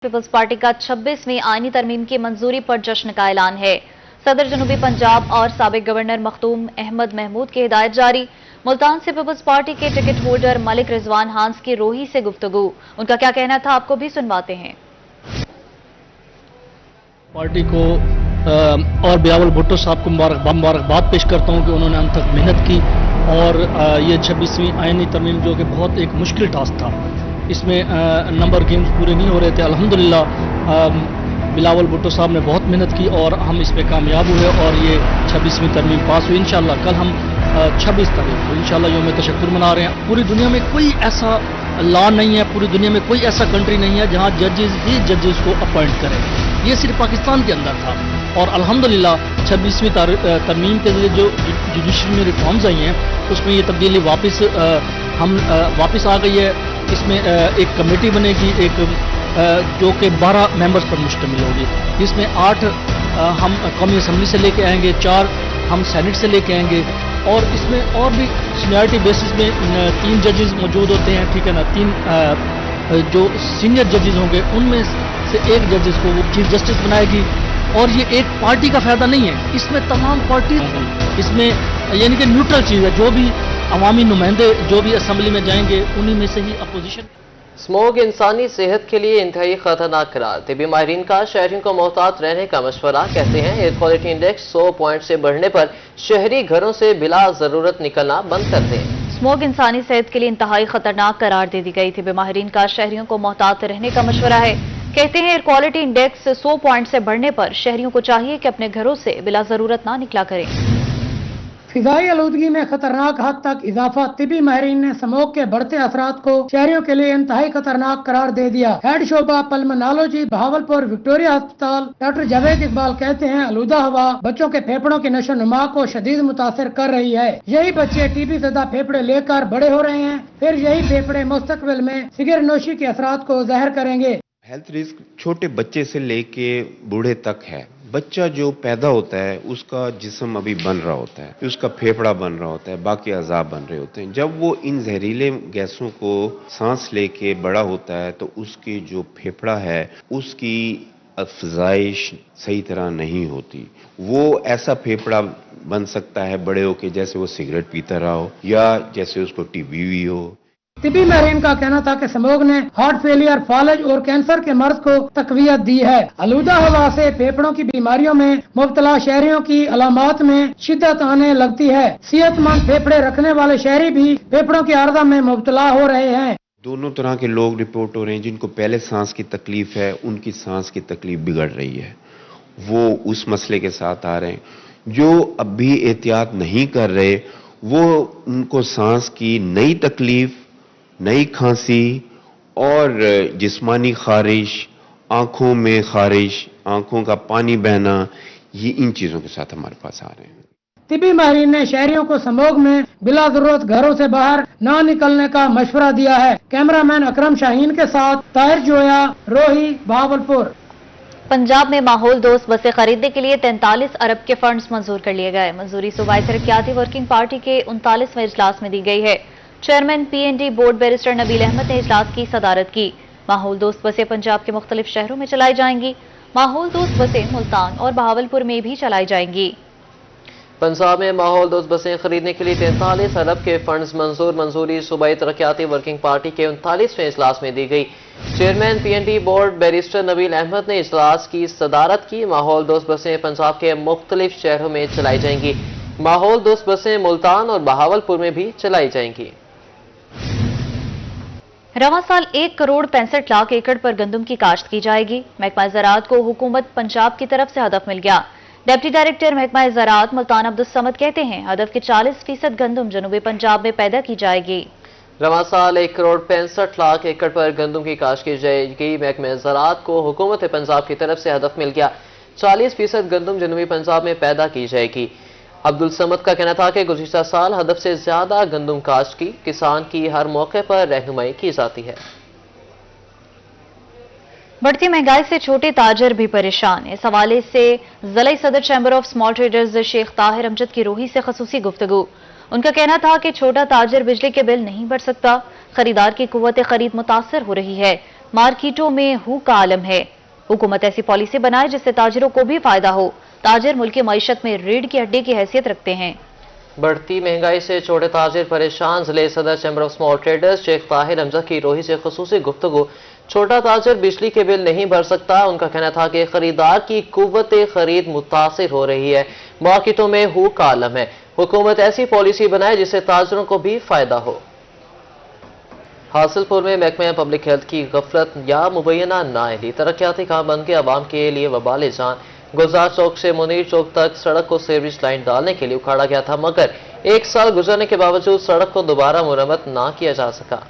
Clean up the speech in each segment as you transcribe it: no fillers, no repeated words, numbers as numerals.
Peoples party का 26वीं आईनी तरमीम की मंजूरी पर जश्न का ऐलान है। सदर जनूबी पंजाब और साबिक गवर्नर मखदूम अहमद महमूद की हिदायत जारी। मुल्तान से पीपल्स पार्टी के टिकट होल्डर मलिक रिजवान हांस की रोही से गुफ्तगू, उनका क्या कहना था आपको भी सुनवाते हैं। पार्टी को और बिलावल भुट्टो साहब को मुबारकबाद पेश करता हूं कि उन्होंने हम तक मेहनत की और ये 26वीं आईनी तरमीम जो कि बहुत एक मुश्किल टास्क था, इसमें नंबर गेम्स पूरे नहीं हो रहे थे। अल्हम्दुलिल्लाह बिलावल भुट्टो साहब ने बहुत मेहनत की और हम इस पे कामयाब हुए और ये 26वीं तरमीम पास हुई। इंशाल्लाह कल हम 26 तारीख को इंशाल्लाह यौम तशक्कुर मना रहे हैं। पूरी दुनिया में कोई ऐसा लॉ नहीं है, पूरी दुनिया में कोई ऐसा कंट्री नहीं है जहां जजेस ही जजेस को अपॉइंट करें। ये सिर्फ पाकिस्तान के अंदर था और अल्हम्दुलिल्लाह 26वीं तरमीम के लिए जो जुडिशरी में रिफॉर्म्स आई हैं उसमें ये तब्दीली वापस आ गई है। इसमें एक कमेटी बनेगी, एक जो कि 12 मेंबर्स पर मुश्तमिल होगी। इसमें 8 हम कौमी असम्बली से लेके आएंगे, 4 हम सेनेट से लेके आएंगे और इसमें और भी सीनियरिटी बेसिस में 3 जजेस मौजूद होते हैं, ठीक है ना। 3 जो सीनियर जजेस होंगे उनमें से एक जजेस को वो चीफ जस्टिस बनाएगी और ये एक पार्टी का फायदा नहीं है, इसमें तमाम पार्टी इसमें यानी कि न्यूट्रल चीज़ है। जो भी अवामी नुमाइंदे जो भी असम्बली में जाएंगे उन्हीं में से ही अपोजिशन। स्मोक इंसानी सेहत के लिए इंतहाई खतरनाक करार, तिबी माहिरीन का शहरियों को मोहतात रहने का मशवरा। कहते हैं एयर क्वालिटी इंडेक्स 100 पॉइंट से बढ़ने पर शहरी घरों से बिला जरूरत निकलना बंद कर दें। स्मोक इंसानी सेहत के लिए इंतहाई खतरनाक करार दे दी गई थी। बेमाहिरीन का शहरियों को मोहतात रहने का मशवरा है। कहते हैं एयर क्वालिटी इंडेक्स 100 पॉइंट से बढ़ने पर शहरियों को चाहिए कि अपने घरों से बिला जरूरत ना निकला करें। फिजाई आलूदगी में खतरनाक हद तक इजाफा, तिबी माहिरीन ने स्मोक के बढ़ते असरात को शहरियों के लिए इंतहाई खतरनाक करार दे दिया। हेड शोबा पल्मोनोलॉजी बहावलपुर विक्टोरिया अस्पताल डॉक्टर जावेद इकबाल कहते हैं आलूदा हवा बच्चों के फेफड़ों की नशो नुमा को शदीद मुतासर कर रही है। यही बच्चे टीबी ज़दा फेफड़े लेकर बड़े हो रहे हैं, फिर यही फेफड़े मुस्तकबिल में सिगरेट नोशी के असरात को ज़ाहिर करेंगे। हेल्थ रिस्क छोटे बच्चे से लेके बूढ़े तक है। बच्चा जो पैदा होता है उसका जिस्म अभी बन रहा होता है, उसका फेफड़ा बन रहा होता है, बाकी अज़ा बन रहे होते हैं। जब वो इन जहरीले गैसों को सांस लेके बड़ा होता है तो उसकी जो फेफड़ा है उसकी अफजाइश सही तरह नहीं होती। वो ऐसा फेफड़ा बन सकता है बड़े होके जैसे वो सिगरेट पीता रहा हो या जैसे उसको टीबी हुई हो। तिबी माहिरीन का कहना था कि स्मोक ने हार्ट फेलियर, फालज और कैंसर के मर्ज को तकवीयत दी है। आलूदा हवा से फेफड़ों की बीमारियों में मुब्तला शहरियों की अलामात में शिद्दत आने लगती है। सेहतमंद फेफड़े रखने वाले शहरी भी फेफड़ों की आर्जा में मुब्तला हो रहे हैं। दोनों तरह के लोग रिपोर्ट हो रहे हैं। जिनको पहले सांस की तकलीफ है उनकी सांस की तकलीफ बिगड़ रही है, वो उस मसले के साथ आ रहे हैं। जो अब भी एहतियात नहीं कर रहे वो उनको सांस की नई तकलीफ, नई खांसी और जिस्मानी खारिश, आंखों में खारिश, आंखों का पानी बहना, ये इन चीजों के साथ हमारे पास आ रहे हैं। तिबी माहिरीन ने शहरियों को स्मोक में बिला जरूरत घरों से बाहर न निकलने का मशवरा दिया है। कैमरामैन अकरम शाहीन के साथ ताहिर जोया, रोही, बहावलपुर। पंजाब में माहौल दोस्त बसें खरीदने के लिए 43 अरब के फंड्स मंजूर कर लिए गए। मंजूरी सूबाई तरक्याती वर्किंग पार्टी के 39वें इजलास में दी गई है। Chairman PND board barrister Nabeel Ahmed ने इजलास की सदारत की। माहौल दोस्त बसें पंजाब के मुख्तलिफ शहरों में चलाई जाएंगी। माहौल दोस्त बसें मुल्तान और बहावलपुर में भी चलाई जाएंगी। पंजाब में माहौल दोस्त बसें खरीदने के लिए 43 अरब के फंड्स मंजूर। मंजूरी सूबाई तरक्याती वर्किंग पार्टी के 39वें इजलास में दी गई। Chairman PND board barrister Nabeel Ahmed ने इजलास की सदारत की। माहौल दोस्त बसें पंजाब के मुख्तलिफ शहरों में चलाई जाएंगी। माहौल दोस्त बसें मुल्तान और बहावलपुर में भी चलाई जाएंगी। रवां साल 1 करोड़ 65 लाख एकड़ पर गंदम की काश्त की जाएगी। महकमा ज़राअत को हुकूमत पंजाब की तरफ से हदफ मिल गया। डिप्टी डायरेक्टर महकमा ज़राअत मुल्तान अब्दुल समद कहते हैं हदफ के 40% गंदम जनूबी पंजाब में पैदा की जाएगी। रवां साल 1 करोड़ 65 लाख एकड़ पर गंदम की काश्त की जाएगी। महकमा ज़राअत को हुकूमत पंजाब की तरफ से हदफ मिल गया। 40% गंदम जनूबी पंजाब में पैदा की जाएगी। अब्दुल समद का कहना था कि गुज़िश्ता साल हदफ से ज्यादा गंदम काश्त की किसान की हर मौके पर रहनुमाई की जाती है। बढ़ती महंगाई से छोटे ताजर भी परेशान। इस हवाले से ज़िला सदर chamber of small traders Sheikh Tahir Amjad की रोही से खसूसी गुफ्तगू। उनका कहना था कि छोटा ताजर बिजली के बिल नहीं भर सकता, खरीदार की कुव्वत खरीद मुतासर हो रही है। मार्केटों में हु का आलम है। हुकूमत ऐसी पॉलिसी बनाए जिससे ताजिरों को भी फायदा हो। ताजिर मुल्क की मईशत में रीढ़ की हड्डी की हैसियत रखते हैं। बढ़ती महंगाई से छोटे ताजिर परेशान। जिले सदर chamber of small traders Sheikh Tahir Hamza की रोही से खुसूसी गुफ्तगू। छोटा ताजिर बिजली के बिल नहीं भर सकता। उनका कहना था कि खरीदार की कुव्वत खरीद मुतासिर हो रही है। मार्केटों में हु का आलम है। हुकूमत ऐसी पॉलिसी बनाए जिससे ताजिरों को भी फायदा हो। हासिलपुर में महकमे पब्लिक हेल्थ की गफलत या मुबैना नाअहली। तरक्याती काम बन के आवाम के लिए वबाल जान। गुलजार चौक से मुनीर चौक तक सड़क को सीवरेज लाइन डालने के लिए उखाड़ा गया था, मगर 1 साल गुजरने के बावजूद सड़क को दोबारा मुरम्मत ना किया जा सका।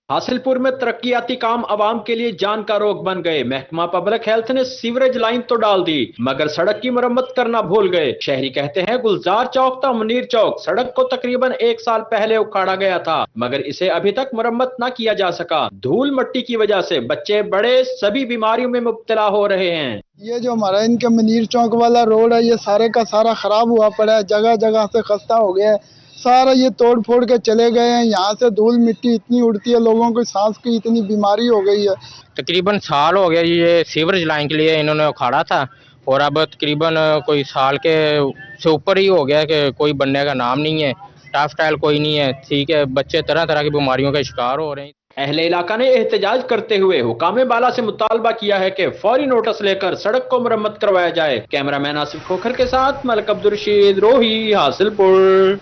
हासिलपुर में तरक्याती काम अवाम के लिए जान का रोग बन गए। महकमा पब्लिक हेल्थ ने सीवरेज लाइन तो डाल दी, मगर सड़क की मरम्मत करना भूल गए। शहरी कहते हैं गुलजार चौक था मुनीर चौक सड़क को तकरीबन 1 साल पहले उखाड़ा गया था, मगर इसे अभी तक मरम्मत न किया जा सका। धूल मट्टी की वजह से बच्चे बड़े सभी बीमारियों में मुब्तला हो रहे हैं। ये जो हमारा इनका मुनीर चौक वाला रोड है, ये सारे का सारा खराब हुआ पड़ा है, जगह जगह से खस्ता हो गया है, सारा ये तोड़ फोड़ के चले गए हैं। यहाँ से धूल मिट्टी इतनी उड़ती है, लोगों को सांस की इतनी बीमारी हो गई है। तकरीबन साल हो गया ये सीवरेज लाइन के लिए इन्होंने उखाड़ा था, और अब तकरीबन कोई साल के से ऊपर ही हो गया कि कोई बनने का नाम नहीं है। टाफ टाइल कोई नहीं है, ठीक है, बच्चे तरह तरह की बीमारियों का शिकार हो रहे हैं। अहले इलाका ने एहतजाज करते हुए हुकामे बाला से मुतालबा किया है कि फौरी नोटिस लेकर सड़क को मरम्मत करवाया जाए। कैमरामैन आसिफ खोखर के साथ मलिक अब्दुल रशीद, रोही, हासिलपुर।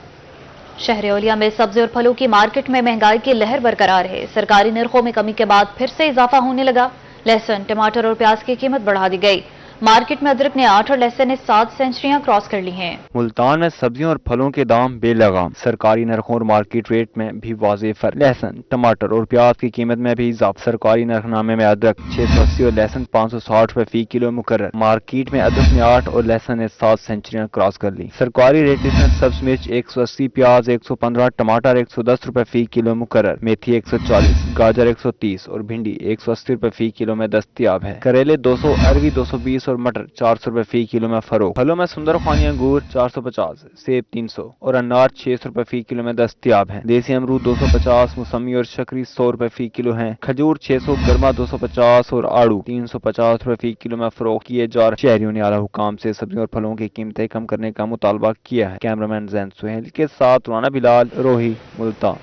शहर औलिया में सब्जी और फलों की मार्केट में महंगाई की लहर बरकरार है। सरकारी नरखों में कमी के बाद फिर से इजाफा होने लगा। लहसुन, टमाटर और प्याज की कीमत बढ़ा दी गई। मार्केट में अदरक ने 8 और लहसुन ने 7 सेंचुरियां क्रॉस कर ली हैं। मुल्तान में सब्जियों और फलों के दाम बेलगाम। सरकारी नरखों और मार्केट रेट में भी वाज़ेह फर्क। लहसुन, टमाटर और प्याज की कीमत में भी इजाफा। सरकारी नरखनामे में अदरक 680 और लहसुन 560 रुपए फी किलो मुकर्रर। मार्केट में अदरक ने 8 और लहसुन ने 7 सेंचुरियां क्रॉस कर ली। सरकारी रेट में सब्ज मिर्च 180, प्याज 115, टमाटर 110 रुपए फी किलो मुकर्रर। मेथी 140, गाजर 130 और भिंडी 180 रुपए फी किलो में दस्तयाब है। करेले 200, अरवी 220 और मटर 400 रुपए फी किलो में फरोख्त। फलों में सुंदर खानी अंगूर 450, सेब 300 और अनार 600 रुपए फी किलो में दस्तयाब है। देसी अमरूद 250, मौसमी और शकरी 100 रुपए फी किलो हैं। खजूर 600, गरमा 250 और आड़ू 350 रुपए फी किलो में फरोख्त किए जा रहे। शहरियों ने आला हुकाम से सब्जियों और फलों की कीमतें कम करने का मुतालबा किया है। कैमरामैन जैन सुहेल के साथ राना बिलाल, रोही, मुल्तान।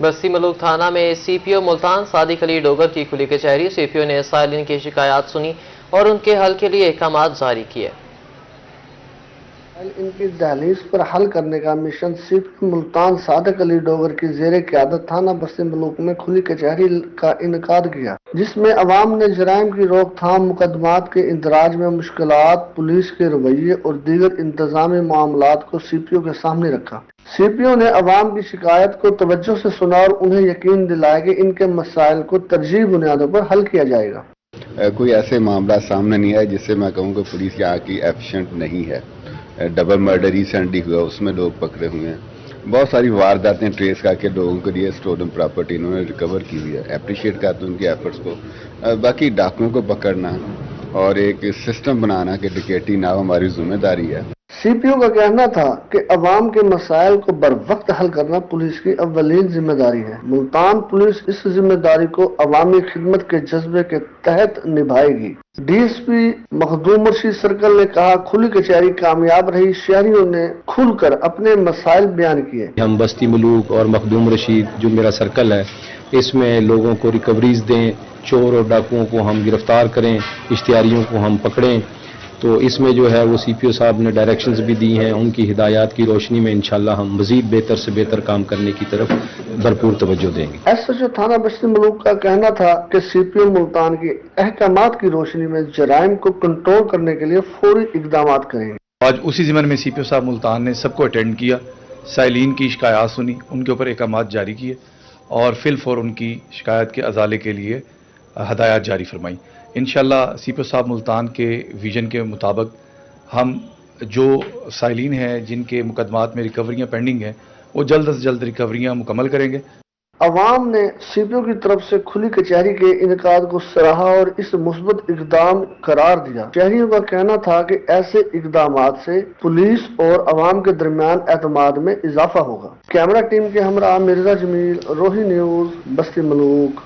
बस्ती मलूक थाना में सीपीओ मुल्तान सादिक अली डोगर की खुली कचहरी। सीपीओ ने साइलिन की शिकायत सुनी और उनके हल के लिए अहकाम जारी किए। इनकी दहलीज पर हल करने का मिशन सीपीओ मुल्तान सादिक अली डोगर की ज़ेरे क़यादत थाना बस्ती मलूक में खुली कचहरी का इनकाद किया, जिसमें अवाम ने जराइम की रोकथाम, मुकदमात के इंदराज में मुश्किलात, पुलिस के रवैये और दीगर इंतजामी मामलात को सीपीओ के सामने रखा। सीपीओ ने अवाम की शिकायत को तवज्जो से सुना और उन्हें यकीन दिलाया कि इनके मसाइल को तरजीह बुनियादों पर हल किया जाएगा। कोई ऐसे मामला सामने नहीं आया जिससे मैं कहूँ कि पुलिस यहाँ की एफिशिएंट नहीं है। डबल मर्डर रिसेंटली हुआ, उसमें लोग पकड़े हुए हैं। बहुत सारी वारदातें ट्रेस करके लोगों के लिए स्टोलन प्रॉपर्टी इन्होंने रिकवर की हुई है। अप्रिशिएट करते हैं उनके एफर्ट्स को। बाकी डाकुओं को पकड़ना और एक सिस्टम बनाना कि डकैती ना हो हमारी जिम्मेदारी है। सीपीओ का कहना था कि अवाम के मसाइल को बर वक्त हल करना पुलिस की अव्वलीन जिम्मेदारी है। मुल्तान पुलिस इस जिम्मेदारी को अवामी खिदमत के जज्बे के तहत निभाएगी। डीएसपी मखदूम मुर्शीद सर्कल ने कहा, खुली कचहरी कामयाब रही, शहरियों ने खुलकर अपने मसाइल बयान किए। हम बस्ती मलूक और मखदूम रशीद जो मेरा सर्कल है, इसमें लोगों को रिकवरीज दें, चोर और डाकुओं को हम गिरफ्तार करें, इश्तिहारियों को हम पकड़ें। तो इसमें जो है वो सीपीओ साहब ने डायरेक्शंस भी दी हैं। उनकी हिदायत की रोशनी में इंशाल्लाह हम मजीद बेहतर से बेहतर काम करने की तरफ भरपूर तवज्जो देंगे। एसएचओ थाना बस्ती मलूक का कहना था कि सीपीओ मुल्तान के अहकामात की रोशनी में जराइम को कंट्रोल करने के लिए फौरी इकदाम करेंगे। आज उसी ज़िम्मन में सीपीओ साहब मुल्तान ने सबको अटेंड किया, साइलिन की शिकायत सुनी, उनके ऊपर अहकामात जारी किए और फिलफौर उनकी शिकायत के अजाले के लिए हदायत जारी फरमाई। इंशाल्लाह सीपीओ साहब मुल्तान के विजन के मुताबिक हम जो साइलिन हैं जिनके मुकदमात में रिकवरियां पेंडिंग हैं, वो जल्द से जल्द रिकवरियां मुकम्मल करेंगे। अवाम ने सीपीओ की तरफ से खुली कचहरी के इनकाद को सराहा और इस मुस्बत इकदाम करार दिया। शहरियों का कहना था कि ऐसे इकदामात से पुलिस और अवाम के दरमियान एतमाद में इजाफा होगा। कैमरा टीम के हमरा मिर्जा जमील, रोही न्यूज, बस्ती मलूक।